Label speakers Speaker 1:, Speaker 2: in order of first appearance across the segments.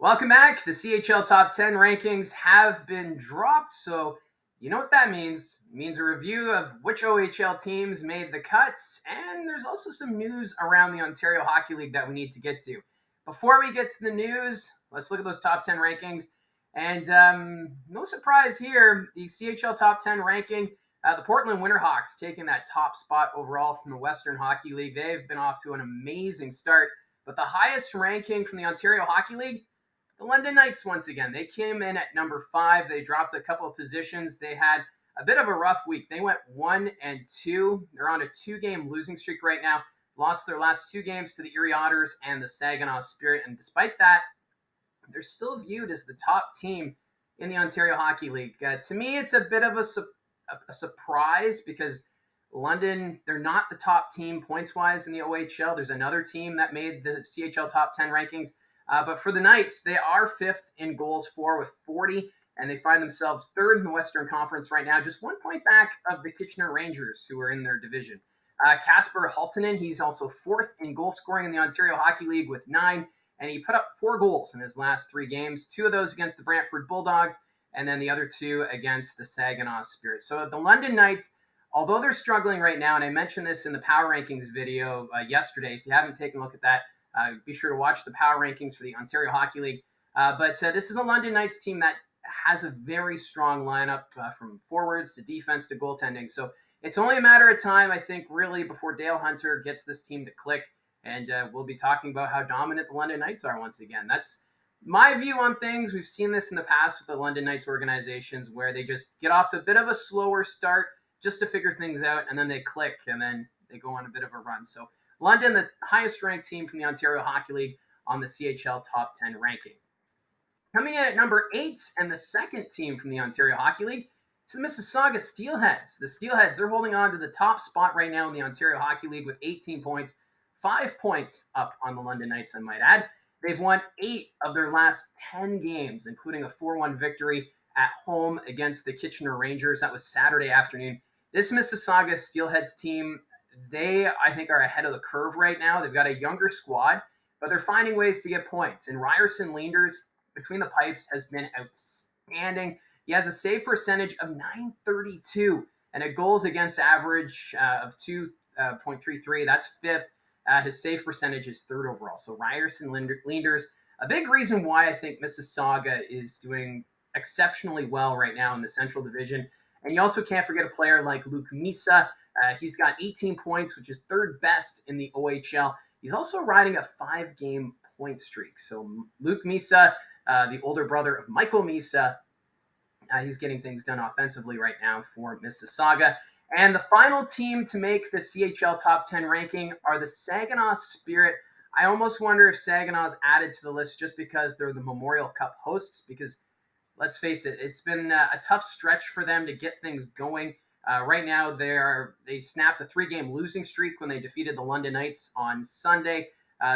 Speaker 1: Welcome back. The CHL Top 10 rankings have been dropped, so you know what that means. It means a review of which OHL teams made the cuts, and there's also some news around the Ontario Hockey League that we need to get to. Before we get to the news, let's look at those top 10 rankings. And no surprise here, the CHL Top 10 ranking, the Portland Winterhawks taking that top spot overall from the Western Hockey League. They've been off to an amazing start, but the highest ranking from the Ontario Hockey League, the London Knights, once again, they came in at number 5. They dropped a couple of positions. They had a bit of a rough week. They went 1-2. They're on a 2-game losing streak right now. Lost their last 2 games to the Erie Otters and the Saginaw Spirit. And despite that, they're still viewed as the top team in the Ontario Hockey League. To me, it's a bit of a surprise because London, they're not the top team points-wise in the OHL. There's another team that made the CHL Top 10 rankings. But for the Knights, they are 5th in goals for with 40, and they find themselves 3rd in the Western Conference right now, just 1 point back of the Kitchener Rangers, who are in their division. Kasper Halttunen, he's also 4th in goal scoring in the Ontario Hockey League with 9, and he put up 4 goals in his last 3 games, 2 of those against the Brantford Bulldogs, and then the other 2 against the Saginaw Spirit. So the London Knights, although they're struggling right now, and I mentioned this in the Power Rankings video yesterday, if you haven't taken a look at that, be sure to watch the power rankings for the Ontario Hockey League. But this is a London Knights team that has a very strong lineup from forwards to defense to goaltending. So it's only a matter of time, I think, really, before Dale Hunter gets this team to click. And we'll be talking about how dominant the London Knights are once again. That's my view on things. We've seen this in the past with the London Knights organizations where they just get off to a bit of a slower start just to figure things out, and then they click, and then they go on a bit of a run. So London, the highest ranked team from the Ontario Hockey League on the CHL Top 10 ranking. Coming in at number 8 and the second team from the Ontario Hockey League, it's the Mississauga Steelheads. The Steelheads, they're holding on to the top spot right now in the Ontario Hockey League with 18 points, 5 points up on the London Knights, I might add. They've won 8 of their last 10 games, including a 4-1 victory at home against the Kitchener Rangers. That was Saturday afternoon. This Mississauga Steelheads team, they, I think, are ahead of the curve right now. They've got a younger squad, but they're finding ways to get points. And Ryerson Leenders, between the pipes, has been outstanding. He has a save percentage of .932 and a goals against average of 2.33. That's 5th. His save percentage is 3rd overall. So Ryerson Leenders, a big reason why I think Mississauga is doing exceptionally well right now in the Central Division. And you also can't forget a player like Luke Misa. He's got 18 points, which is 3rd best in the OHL. He's also riding a 5-game point streak. So Luke Misa, the older brother of Michael Misa, he's getting things done offensively right now for Mississauga. And the final team to make the CHL Top 10 ranking are the Saginaw Spirit. I almost wonder if Saginaw's added to the list just because they're the Memorial Cup hosts, because let's face it, it's been a tough stretch for them to get things going. Right now, they snapped a 3-game losing streak when they defeated the London Knights on Sunday.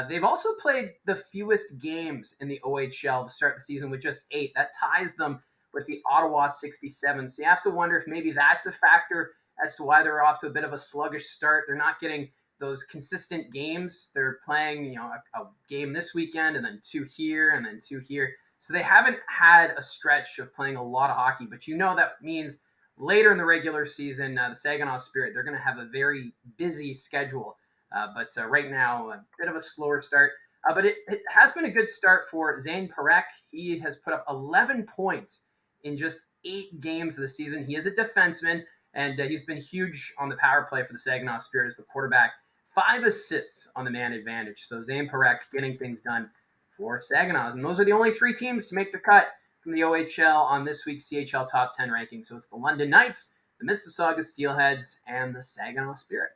Speaker 1: They've also played the fewest games in the OHL to start the season with just 8. That ties them with the Ottawa 67. So you have to wonder if maybe that's a factor as to why they're off to a bit of a sluggish start. They're not getting those consistent games. They're playing, a game this weekend and then 2 here and then 2 here. So they haven't had a stretch of playing a lot of hockey, but that means later in the regular season, the Saginaw Spirit, they're going to have a very busy schedule. But right now, a bit of a slower start. But it has been a good start for Zane Parekh. He has put up 11 points in just 8 games of the season. He is a defenseman, and he's been huge on the power play for the Saginaw Spirit as the quarterback. 5 assists on the man advantage. So Zane Parekh getting things done for Saginaw. And those are the only 3 teams to make the cut from the OHL on this week's CHL Top 10 ranking. So it's the London Knights, the Mississauga Steelheads, and the Saginaw Spirit.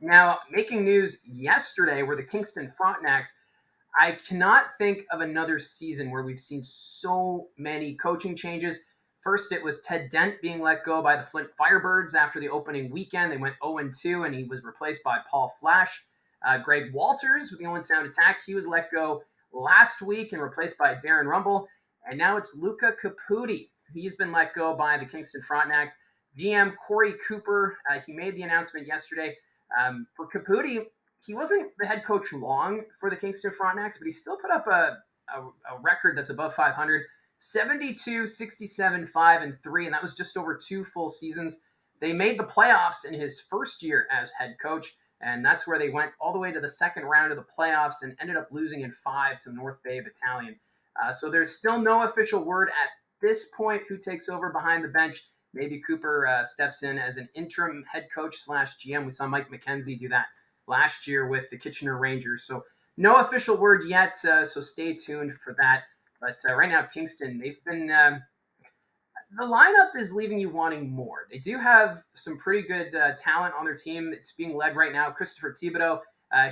Speaker 1: Now, making news yesterday were the Kingston Frontenacs. I cannot think of another season where we've seen so many coaching changes. First, it was Ted Dent being let go by the Flint Firebirds after the opening weekend. They went 0-2, and he was replaced by Paul Flash. Greg Walters with the Owen Sound Attack, he was let go last week and replaced by Darren Rumble. And now it's Luca Caputi. He's been let go by the Kingston Frontenacs. GM Corey Cooper, he made the announcement yesterday. For Caputi, he wasn't the head coach long for the Kingston Frontenacs, but he still put up a a record that's above 500. 72, 67, 5, and 3, and that was just over 2 full seasons. They made the playoffs in his first year as head coach, and that's where they went all the way to the second round of the playoffs and ended up losing in 5 to North Bay Battalion. So there's still no official word at this point who takes over behind the bench. Maybe Cooper steps in as an interim head coach slash GM. We saw Mike McKenzie do that last year with the Kitchener Rangers. So no official word yet, so stay tuned for that. But right now, Kingston, they've been the lineup is leaving you wanting more. They do have some pretty good talent on their team. It's being led right now. Christopher Thibodeau,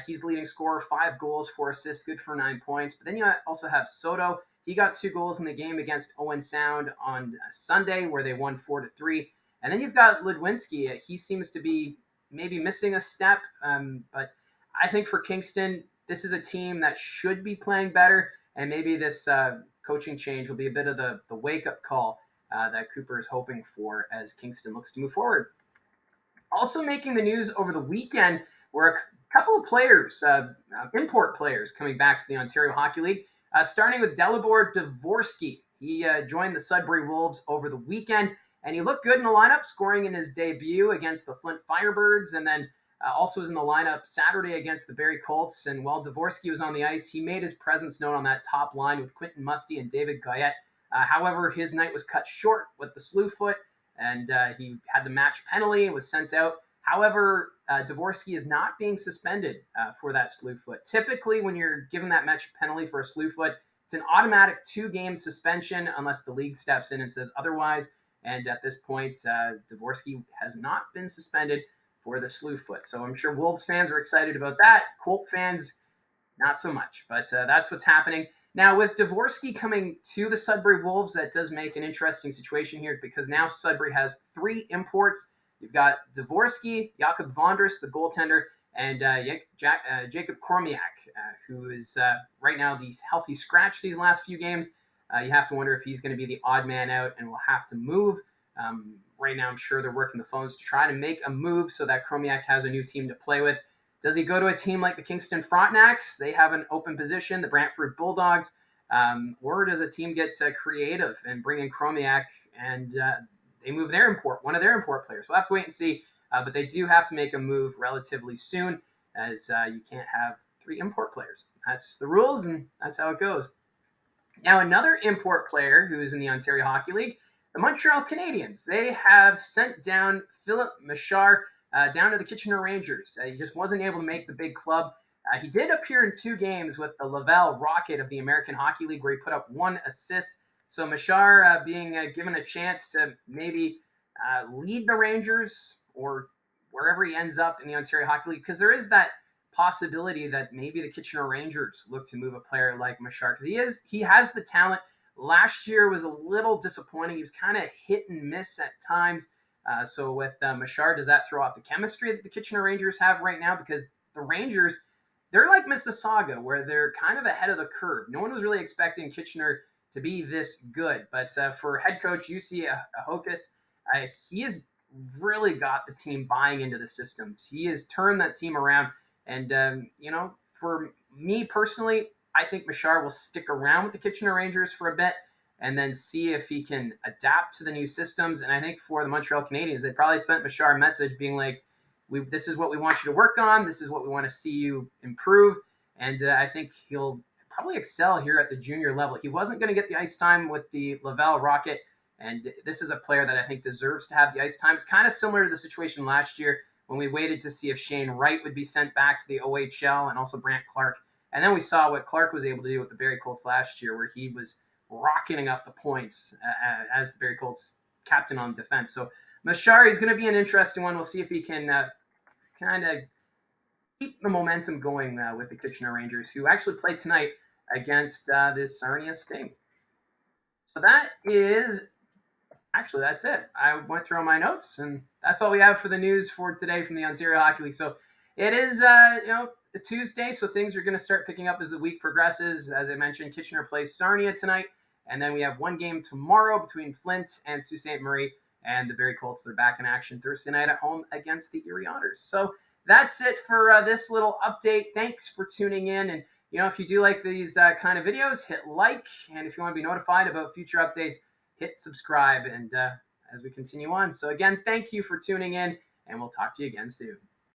Speaker 1: he's the leading scorer, 5 goals, 4 assists, good for 9 points. But then you also have Soto. He got 2 goals in the game against Owen Sound on Sunday, where they won 4-3. And then you've got Ludwinski. He seems to be maybe missing a step, but I think for Kingston, this is a team that should be playing better, and maybe this coaching change will be a bit of the wake-up call that Cooper is hoping for as Kingston looks to move forward. Also making the news over the weekend were a couple of players, import players, coming back to the Ontario Hockey League, starting with Dalibor Dvorsky. He joined the Sudbury Wolves over the weekend, and he looked good in the lineup, scoring in his debut against the Flint Firebirds, and then also was in the lineup Saturday against the Barrie Colts. And while Dvorsky was on the ice, he made his presence known on that top line with Quentin Musty and David Goyette. However, his night was cut short with the slew foot, and he had the match penalty and was sent out. However, Dvorsky is not being suspended for that slew foot. Typically, when you're given that match penalty for a slew foot, it's an automatic 2-game suspension unless the league steps in and says otherwise. And at this point, Dvorsky has not been suspended for the slew foot. So I'm sure Wolves fans are excited about that. Colt fans, not so much. But that's what's happening. Now, with Dvorsky coming to the Sudbury Wolves, that does make an interesting situation here because now Sudbury has 3 imports. You've got Dvorsky, Jakob Vondras, the goaltender, and Jacob Kormiak, who is right now the healthy scratch these last few games. You have to wonder if he's going to be the odd man out and will have to move. Right now, I'm sure they're working the phones to try to make a move so that Kormiak has a new team to play with. Does he go to a team like the Kingston Frontenacs? They have an open position, the Brantford Bulldogs. Or does a team get creative and bring in Kromiak and they move one of their import players? We'll have to wait and see. But they do have to make a move relatively soon as you can't have 3 import players. That's the rules and that's how it goes. Now, another import player who is in the Ontario Hockey League, the Montreal Canadiens. They have sent down Philip Machar down to the Kitchener Rangers. He just wasn't able to make the big club. He did appear in 2 games with the Laval Rocket of the American Hockey League where he put up 1 assist. So Machar being given a chance to maybe lead the Rangers or wherever he ends up in the Ontario Hockey League, because there is that possibility that maybe the Kitchener Rangers look to move a player like Machar because he has the talent. Last year was a little disappointing. He was kind of hit and miss at times. So with Machar, does that throw off the chemistry that the Kitchener Rangers have right now? Because the Rangers, they're like Mississauga, where they're kind of ahead of the curve. No one was really expecting Kitchener to be this good. But for head coach UC Ahokas, he has really got the team buying into the systems. He has turned that team around. And, for me personally, I think Machar will stick around with the Kitchener Rangers for a bit and then see if he can adapt to the new systems. And I think for the Montreal Canadiens, they probably sent Machar a message being like, this is what we want you to work on. This is what we want to see you improve. And I think he'll probably excel here at the junior level. He wasn't going to get the ice time with the Laval Rocket. And this is a player that I think deserves to have the ice time. It's kind of similar to the situation last year when we waited to see if Shane Wright would be sent back to the OHL and also Brant Clark. And then we saw what Clark was able to do with the Barrie Colts last year, where he was rocketing up the points as the Barrie Colts captain on defense. So Machar is going to be an interesting one. We'll see if he can kind of keep the momentum going with the Kitchener Rangers, who actually played tonight against the Sarnia Sting. So that's it. I went through all my notes, and that's all we have for the news for today from the Ontario Hockey League. So it is, a Tuesday, so things are going to start picking up as the week progresses. As I mentioned, Kitchener plays Sarnia tonight, and then we have 1 game tomorrow between Flint and Sault Ste. Marie, and the Barrie Colts. They're back in action Thursday night at home against the Erie Otters. So that's it for this little update. Thanks for tuning in, and if you do like these kind of videos, hit like. And if you want to be notified about future updates, hit subscribe. And as we continue on. So again, thank you for tuning in, and we'll talk to you again soon.